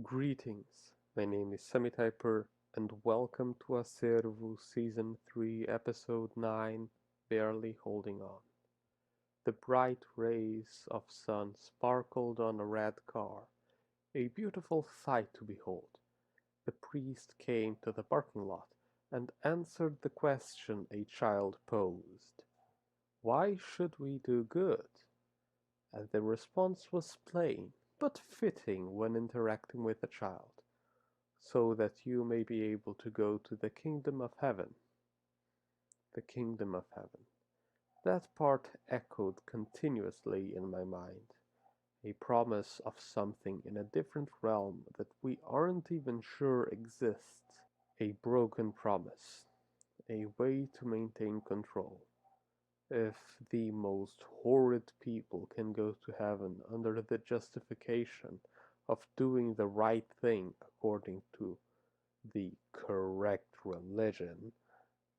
Greetings, my name is Sumitiper and welcome to ACERVO Season 3 Episode 9, Barely Holding On. The bright rays of sun sparkled on a red car, a beautiful sight to behold. The priest came to the parking lot and answered the question a child posed. Why should we do good? And the response was plain, but fitting when interacting with a child, so that you may be able to go to the kingdom of heaven. The kingdom of heaven. That part echoed continuously in my mind, a promise of something in a different realm that we aren't even sure exists, a broken promise, a way to maintain control. If the most horrid people can go to heaven under the justification of doing the right thing according to the correct religion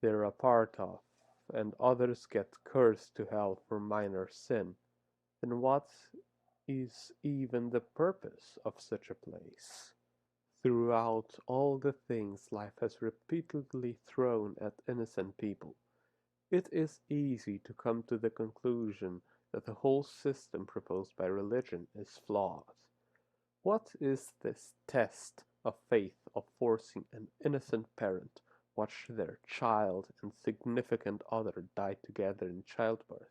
they're a part of, and others get cursed to hell for minor sin, then what is even the purpose of such a place? Throughout all the things life has repeatedly thrown at innocent people, it is easy to come to the conclusion that the whole system proposed by religion is flawed. What is this test of faith of forcing an innocent parent watch their child and significant other die together in childbirth?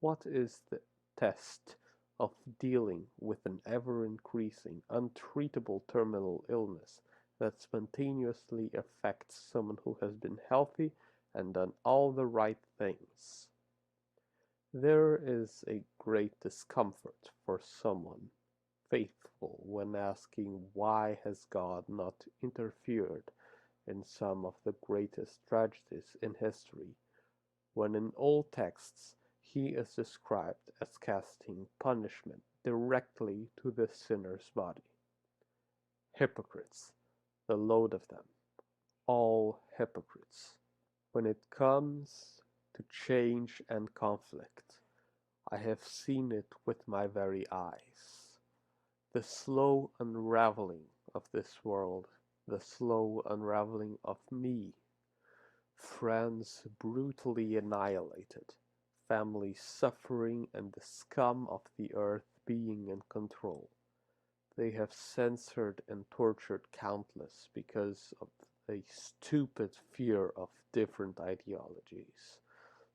What is the test of dealing with an ever-increasing, untreatable terminal illness that spontaneously affects someone who has been healthy and done all the right things? There is a great discomfort for someone faithful when asking why has God not interfered in some of the greatest tragedies in history, when in old texts he is described as casting punishment directly to the sinner's body. Hypocrites, the load of them, all hypocrites. When it comes to change and conflict, I have seen it with my very eyes. The slow unraveling of this world, the slow unraveling of me. Friends brutally annihilated, families suffering, and the scum of the earth being in control. They have censored and tortured countless because of a stupid fear of different ideologies.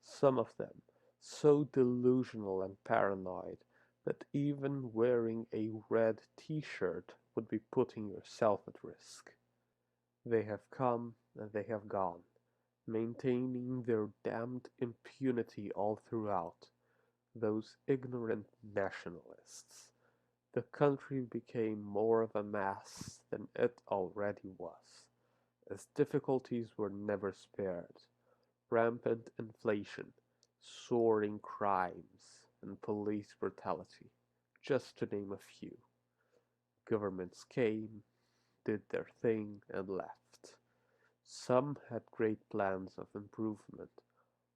Some of them so delusional and paranoid that even wearing a red t-shirt would be putting yourself at risk. They have come and they have gone, maintaining their damned impunity all throughout, those ignorant nationalists. The country became more of a mess than it already was, as difficulties were never spared. Rampant inflation, soaring crimes, and police brutality, just to name a few. Governments came, did their thing, and left. Some had great plans of improvement,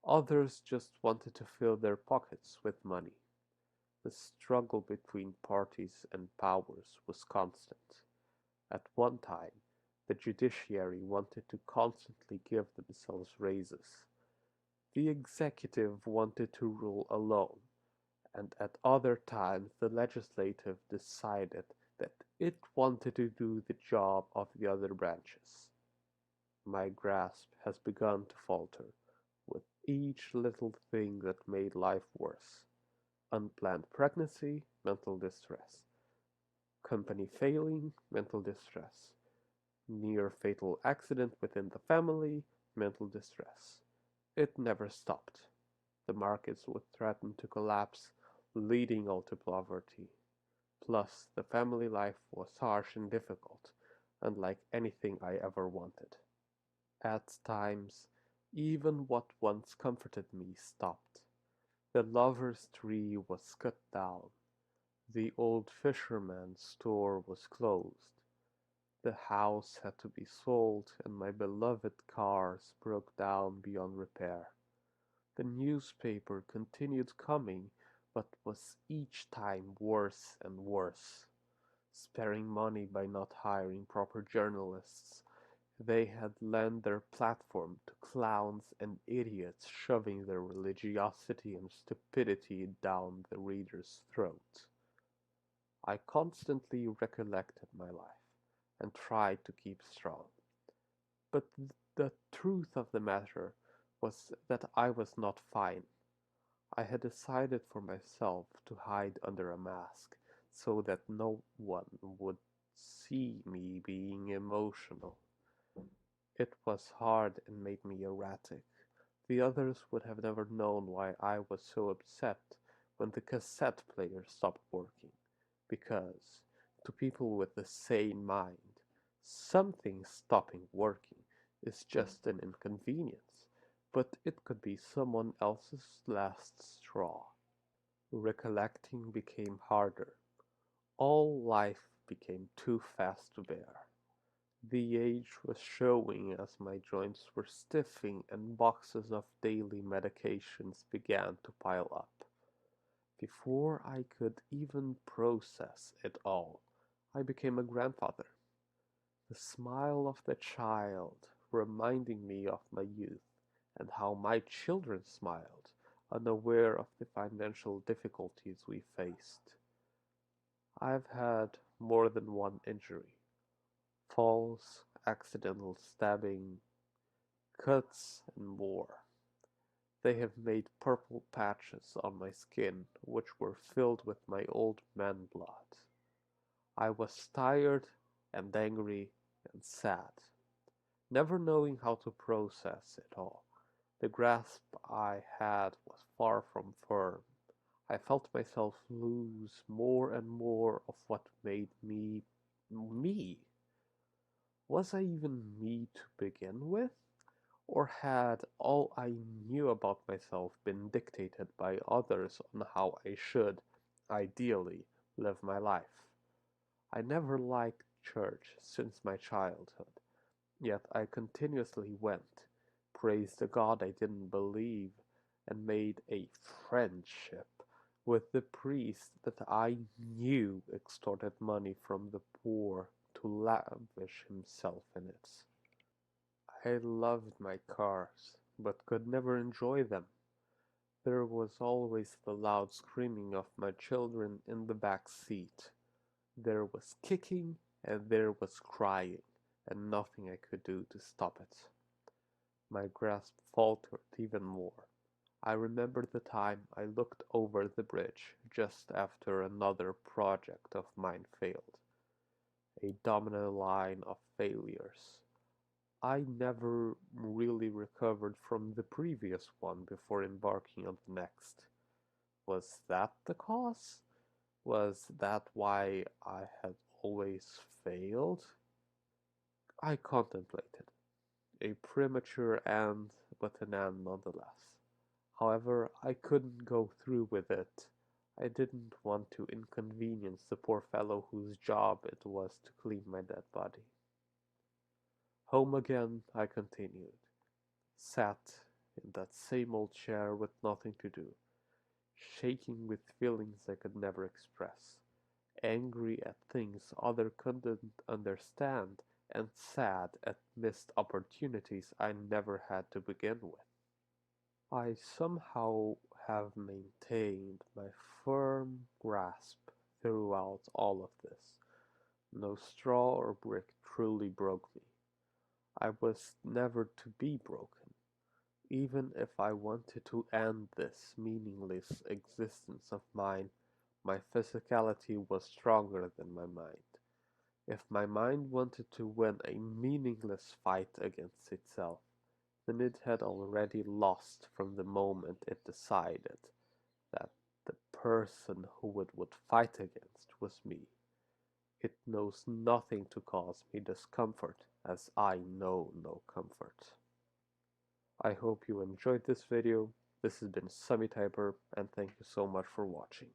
others just wanted to fill their pockets with money. The struggle between parties and powers was constant. At one time, the judiciary wanted to constantly give themselves raises. The executive wanted to rule alone, and at other times the legislative decided that it wanted to do the job of the other branches. My grasp has begun to falter with each little thing that made life worse. Unplanned pregnancy, mental distress. Company failing, mental distress. Near fatal accident within the family, mental distress. It never stopped. The markets would threaten to collapse, leading all to poverty. Plus, the family life was harsh and difficult, unlike anything I ever wanted. At times, even what once comforted me stopped. The lover's tree was cut down. The old fisherman's store was closed. The house had to be sold, and my beloved cars broke down beyond repair. The newspaper continued coming, but was each time worse and worse. sparing money by not hiring proper journalists. They had lent their platform to clowns and idiots shoving their religiosity and stupidity down the reader's throat. I constantly recollected my life and tried to keep strong. But the truth of the matter was that I was not fine. I had decided for myself to hide under a mask so that no one would see me being emotional. It was hard and made me erratic. The others would have never known why I was so upset when the cassette player stopped working, because, to people with a sane mind, something stopping working is just an inconvenience, but it could be someone else's last straw. Recollecting became harder. All life became too fast to bear. The age was showing as my joints were stiffing and boxes of daily medications began to pile up. Before I could even process it all, I became a grandfather. The smile of the child reminding me of my youth and how my children smiled, unaware of the financial difficulties we faced. I've had more than one injury. Falls, accidental stabbing, cuts, and more. They have made purple patches on my skin which were filled with my old man blood. I was tired and angry and sad, never knowing how to process it all. The grasp I had was far from firm. I felt myself lose more and more of what made me me. Was I even me to begin with? Or had all I knew about myself been dictated by others on how I should, ideally, live my life? I never liked church since my childhood, yet I continuously went, praised the God I didn't believe, and made a friendship with the priest that I knew extorted money from the poor to lavish himself in it. I loved my cars, but could never enjoy them. There was always the loud screaming of my children in the back seat. There was kicking and there was crying, and nothing I could do to stop it. My grasp faltered even more. I remember the time I looked over the bridge just after another project of mine failed. A domino line of failures. I never really recovered from the previous one before embarking on the next. Was that the cause? Was that why I had always failed? I contemplated. A premature end, but an end nonetheless. However, I couldn't go through with it. I didn't want to inconvenience the poor fellow whose job it was to clean my dead body. Home again, I continued. Sat in that same old chair with nothing to do, shaking with feelings I could never express, angry at things others couldn't understand, and sad at missed opportunities I never had to begin with. I somehow have maintained my firm grasp throughout all of this. No straw or brick truly broke me. I was never to be broken. Even if I wanted to end this meaningless existence of mine, my physicality was stronger than my mind. If my mind wanted to win a meaningless fight against itself, then it had already lost from the moment it decided that the person who it would fight against was me. It knows nothing to cause me discomfort, as I know no comfort. I hope you enjoyed this video. This has been Sumitiper, and thank you so much for watching.